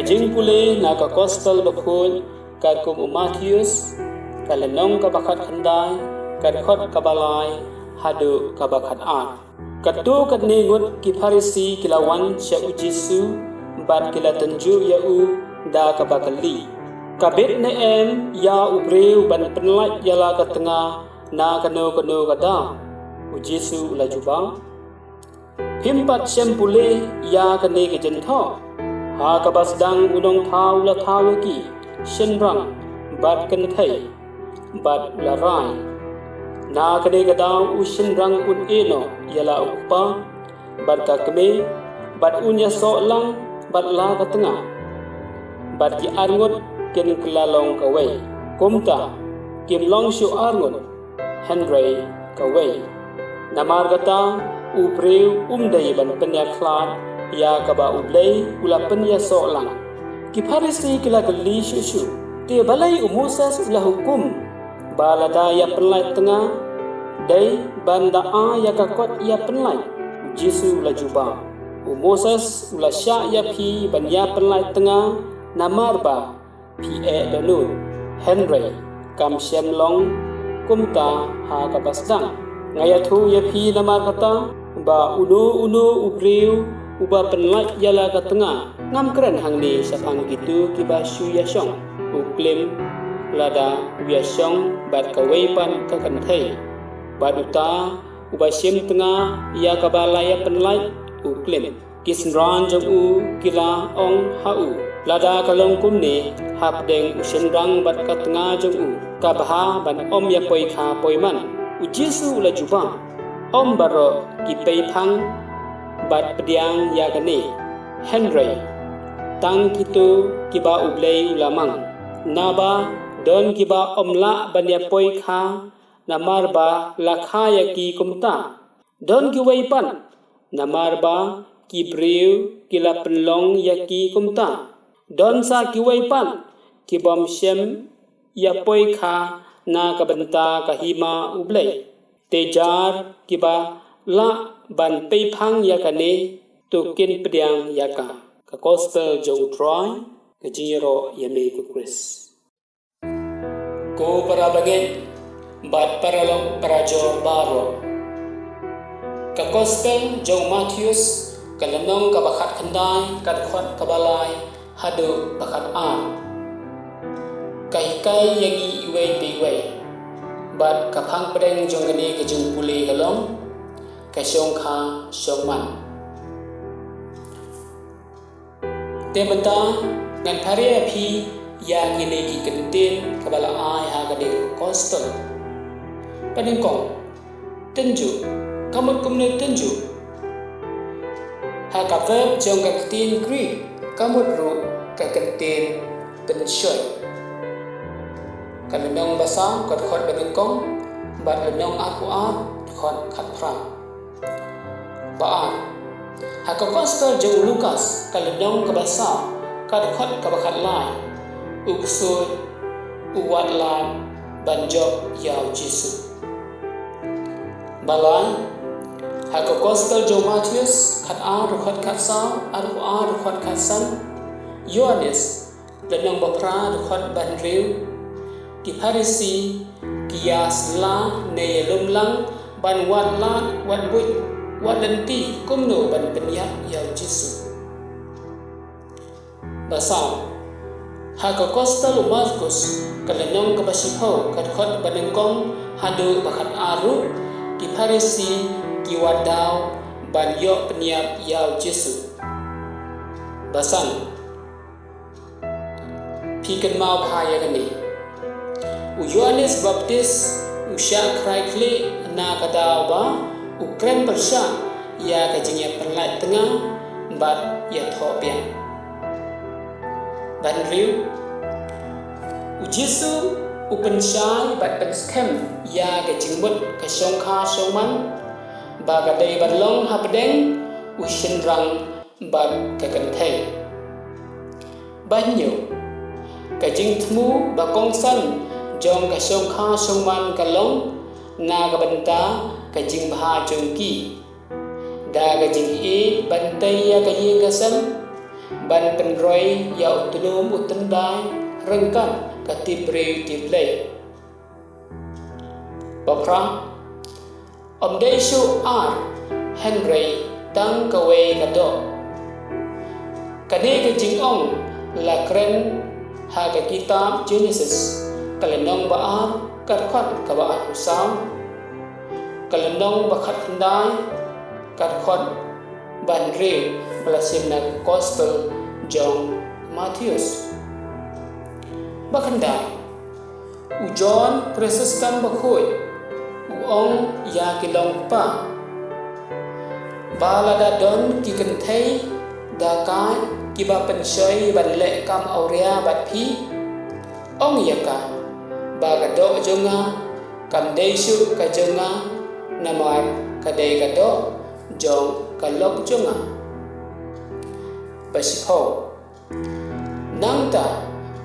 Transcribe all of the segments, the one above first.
Kajing pule na ka Gospel bapun kum Matius kalenong ka bakat handai khot ka balai hadu ka bakat a. Katu kat ningut ki Farisi kilawan sya ujisu bat kila tenju ya u da ka bakali. Kabit ne em ya ubreu ban penlait yala ka tengah na kano ka da. Ujisu ula jubang. Himpat syam pule ya ka ne ke jentho. Ha ka basdang unong thau la thau ki shenrang bat kan thai bat la rai. Na ka ne ka da u shenrang un eno yala upa bat ka keme bat unya so lang bat la ka tengah. Bat ki arngot ken kelalong ka wei. Kumta kim long shu arngot Henry ka wei. Namar kata ubreu umdai ban penyaklat ya kaba ublei ula penya so lang. Ki Farisi kila geli shu te balai Moses ula hukum balada ya penlai tengah dai banda a ya kakot ya penlai. Jisu ula juba Moses ula sya ya pi ban ya penlai tengah namar ba pi e donu Henry kam shem long kumta ha kabasdang ngayathu ya pi namar kata ba uno ubreu uba penlait yala ka tengah ngam keren hang ni sapang gitu kiba shu ya syong uklim lada ya syong bat ka weipan ka kan thai baduta uba shem tengah ya ka balaya penlait uklim kisran jong u kila ong hau lada kalong kum ni hap deng ushenrang bat ka tengah jong u ka baha ban om ya poi kha poi man. Ujisu ula jubang om baro ki pei phang bat pediang ya gane Henry tang kitu kiba ublei ulamang naba don kiba omla banya poi kha namar ba lakha ya ki kumta don ki weipan namar ba ki breu kila penlong ya ki kumta don sa ki weipan ki bom shem ya poi kha na kabenta kahima ublei tejar kiba la ban pei phang ya kane to kin pediang ya ka Gospel jong troy ke jiro yame ku Chris ko para baget bat paralong parajor baro ka Gospel jong Matius kalanong ka bakat khandai khot ka balai hadu bakat a kai yagi iwei biwei bat kapang pedeng jong gani ke jung puli kalong ka syong kha syong man temata ngan pare api ya ngine ki kenten kabala ai ha ga de Gospel padeng kong tenju kamut kumne tenju ha ka verb jong ka kenten Greek kamut ru ka kenten penshoy kalenong basa khot benengkong bat lenong aku khot khat pra ba ha ka Gospel jong Lukas kalenong ka basa khot ka bakhat lai uksud uwat lan banjok yaw Jisu balai ha ka Gospel jong Matius khat khot khat sa khot khat san Yohanes lenong bapra khot ban riu ki Farisi kias la ne lumlang ban wat la wat buit wat lenti kumno ban penyak yaw Jisu basau ha ka Gospel Markus kalenong ka basiho khot banengkong hadu bakat aru ki Farisi ki wadaw ban yo penyak yaw Jisu basang piken mau bahaya kani Yohanes Baptis usya kraikli na kadaw ba ukren persya ya kajinya penlat tengah bat ya thobian ban riu Jisu upen syai bat penskem ya kajingbut ka syong kha syong man ba gadai bat long ha pedeng ushenrang bat ka kanthai banyo kajing thmu ba kongsan jong ka syong kha syong man kalong na ka banta kajing baha jong ki da kajing e bantai ya kajing kasam ban penroi ya utulum utendai rengkan katibri tiblay Bapra Omdesu ar Henry tang kawe kado kane ke jing ong la kren ha ka kitab Genesis kalenong baar karkhat ka baar usam kalenong bakhat handai karkhat ban re balasim na gospel John Matthews bakhandai u John precious kan bakhoi u ong ya kilong pa balada don ki kan thei da kai ki ba pen shoi ban le kam auria bat phi ong ya ka ba ga do jonga kam dei su ka jonga namar ka dei ga do jong ka lok jonga basipho nangta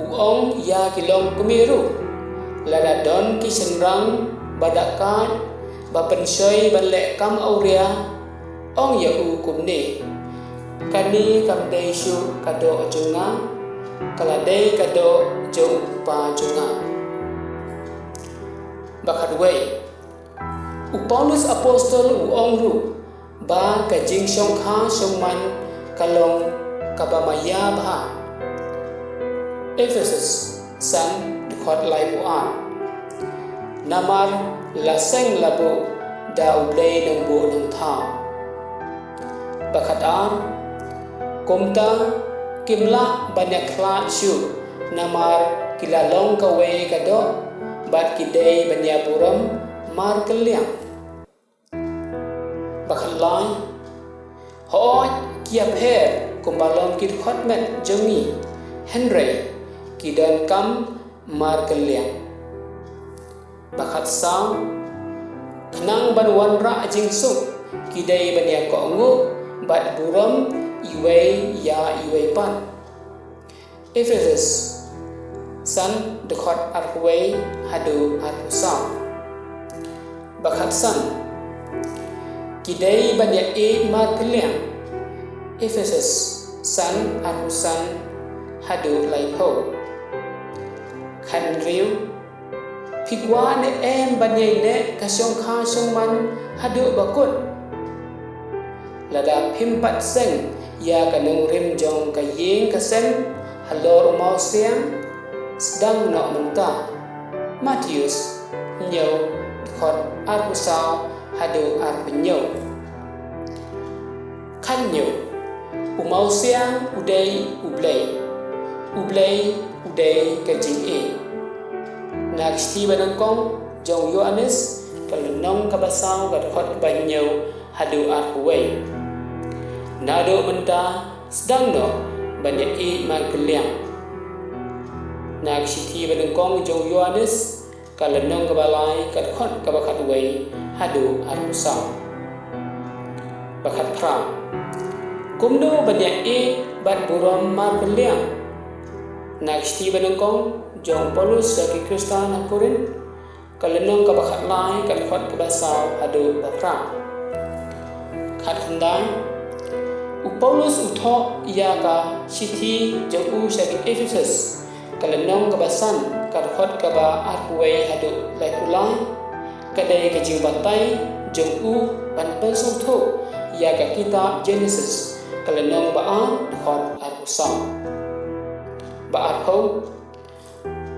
u ong ya kilong kumiru lada don ki senrang badakan ba pen shoi ban le kam auria ong ya u kumni kani kam dei su kado jonga kala dei kado jong pa jonga bakhat wei u Paulus apostol u ong ru ba ka jing song kha song man kalong kabamaya ba Ephesus san khot lai u an namar la seng labo da ublei nang bo nang tha bakhat an komta kimla banyak kla shu namar kilalong kawe kado bat kidei banyapuram mar kelyang bakhat lai hoi kia pher kumbalong kit khot met jongi Henry kidan kam mar kelyang bakhat sang kenang banwan ra jing suk kidei banya ko ngu bat buram iwei ya iwei pan Ephesus san dekhot arwei hadu arusam bakhat san kidei banya e mar kelyang Ephesus san arusan hadu laipo khan riu phikwa ne em banyai ne kasong kha song man hadu bakut lada phimpat seng ya kanung rim jong ka yeng ka sen halor mau siang sedang no menta Matthews nyau khot arbusau hadu arpenyo khan nyau umau siang udai ublei udai ka jing e nak sti banangkong jong Yohanes kalunong kabasau ka khot banyo hadu arwei nado menta sedang no banyak e mar kelyang nak siti banangkong jong Yohanes kalenong kabalai kat khot kabakat wei hadu arusau bakat pra kumdo banyak e bat buram mar kelyang nak siti banangkong jong Paulus bagi Kristan Korin kalenong kabakat lai kat khot kabasau hadu bapra khat khandai u Paulus utho ya ka siti jong u bagi Ephesus kalenong kabasan kat khot kaba arwei hadu lai kulai kadai ka jiu batai jong u ban pensong tho ya ka kitab Genesis kalenong baan khot arusam baat ho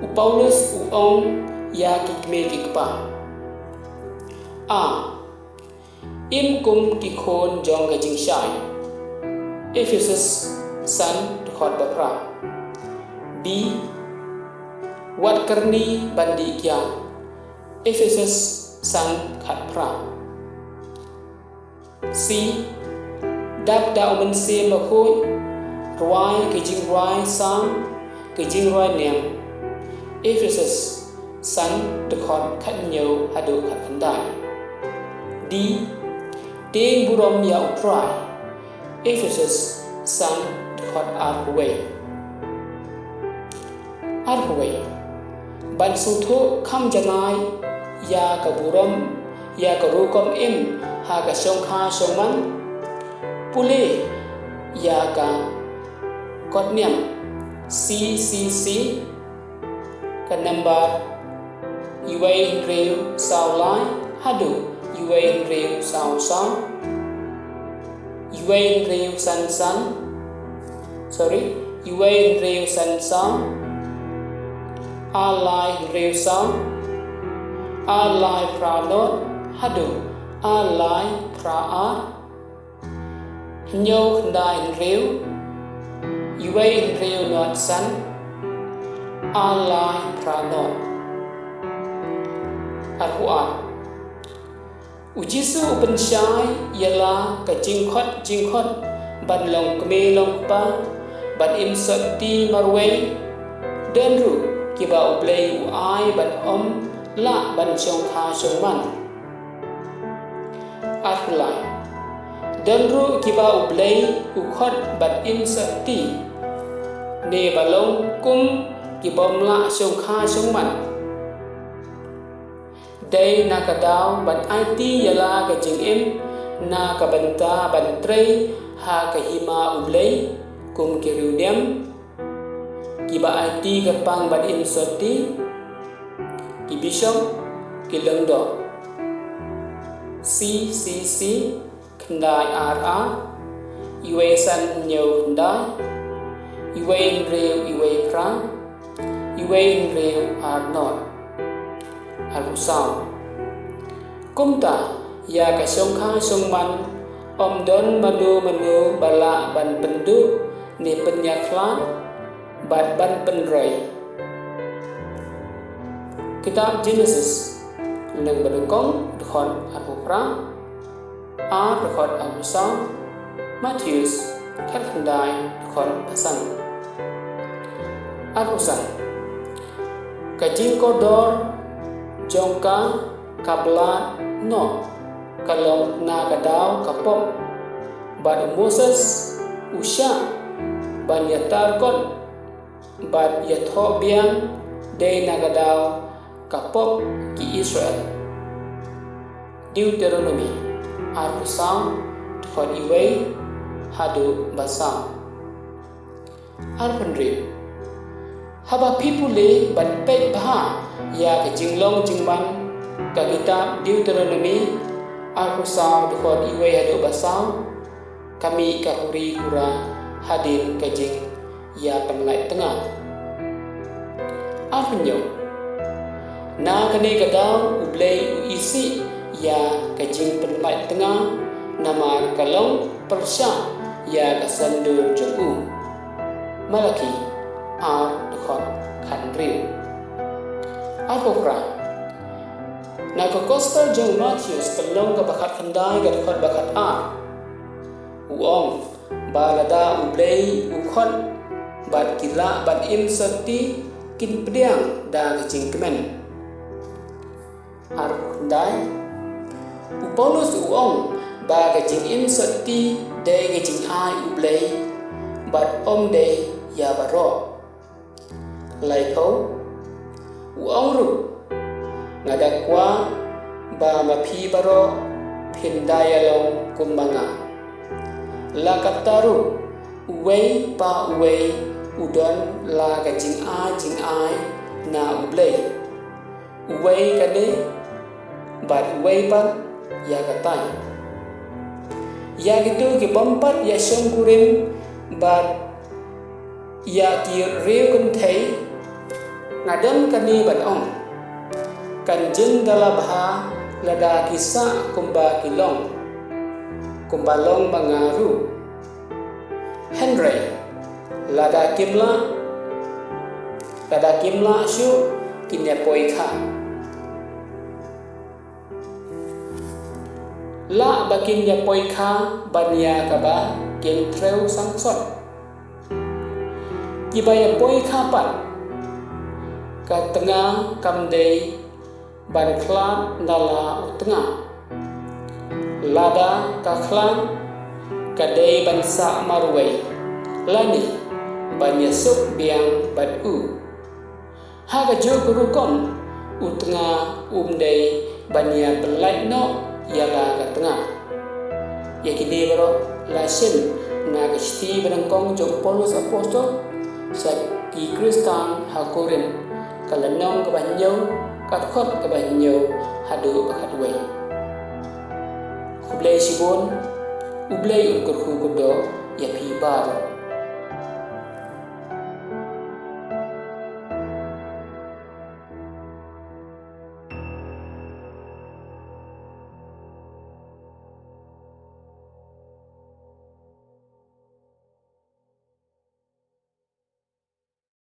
u Paulus u ong ya kikme kikpa a im kum kikhon jong ka jing shai Ephesus san khot bapra b wat karni bandi kya Ephesus san khat pra c dak da omen se ma khoi roi ke jing roi sang ke jing roi niam Ephesus san de khot khat nyau hadu khat khandai d ding burom ya utrai Ephesus san de khot arwei ban su tho kham janai ya ka burom ya ka rukom im ha ka song kha song man pule ya ka code niam CCC ka number Iway Reu Sao Lai Hadu Iway Reu Sao Sao Iway Reu San San Iway Reu San Sao Alai Reu Sao Alai Pranot Hadu Alai Praat Nhô Ndai Reu Iway Reu Not San Alai Pranot Al-Quran Ujisu Upanshai ialah ka jingkhot ban long keme long pa ban insert ti marway dan ru kiba ublay uai ban la ban chong kha chong man Al-Quran dan ru kiba ublay ukhot ban insert ti ne balong kum kibom la chong kha chong man Day nakadaw ban IT yala ka jingim na kabanta ban tray ha kahima ublay kum kiriudiam kiba IT kapang ban insoti kibishop kilengdo CCC kendai RA Iway san nyaw kendai Iway reu Iway pra Iway reu Arnold Al-Usau Kumta ya ka song kha song man don manu bala ban pendu ni penyaklan ban penroy Kitab Genesis nang badengkong dekhon Al-Upra dekhon Al-Usau Matthews khandai dekhon pasang Al-Usau Kajing kodor Jongka kabla no kalong nakadaw kapok bad Moses usya ban yatarkot bad yathobiang de nakadaw kapok ki Israel Deuteronomy Al-Usau Thon Iway Hadu Basam Al-Pandri Haba pipule ban pek baha ya ke jinglong jingman ka kitab Deuteronomy Al-Usau Thon Iway Hadu Basam kami kahuri hura hadin ke jing ya penlai tengah Al-Penyo na kani kadaw ublay uisi ya ke jing penlai tengah nama kalong persya ya kasandu jeng'u Malaki Al-Dekhon Khandriu Al-Pukra Naga Gospel Jong Matthews kalong kabakat khandai gadkhot bakat Uong balada ublay ukhot bad kila bad insati kin pediang da kecing kemen Al-Khandai Upolus uong ba kecing insati de kecing ai ublay bad de ya baro lai kau uong ru ngadakwa ba mapi baro pindayalong kumbanga lakataru uway pa uway udon la ka jing ai na ublay uway kane bad uway pa ya katay ya gitu ki bompat ya syongkurim bad ya ki riu kun thei ngadam kani ban ong kan jin dala bha lada kisa kumba kilong kumbalong mangaru Henry lada kimla syu kinyapoi kha la bakin yapoi kha banya kaba ken treu sangsot Kibaya poi kapat ka tengah kamdei ban klan dala tengah lada ka klan kadei ban sa marway lani ban yasuk biang ban ha ka jo kurukon tengah dei ban ya belai no yala ka tengah yakini baro lasin ngagasti benangkong jok Paulus apostol sa ki Kristan ha Korin kalanong kabanyaw katkot kabanyaw hadu bakadway kublay sibon ublay ukur hukudo ya pi bar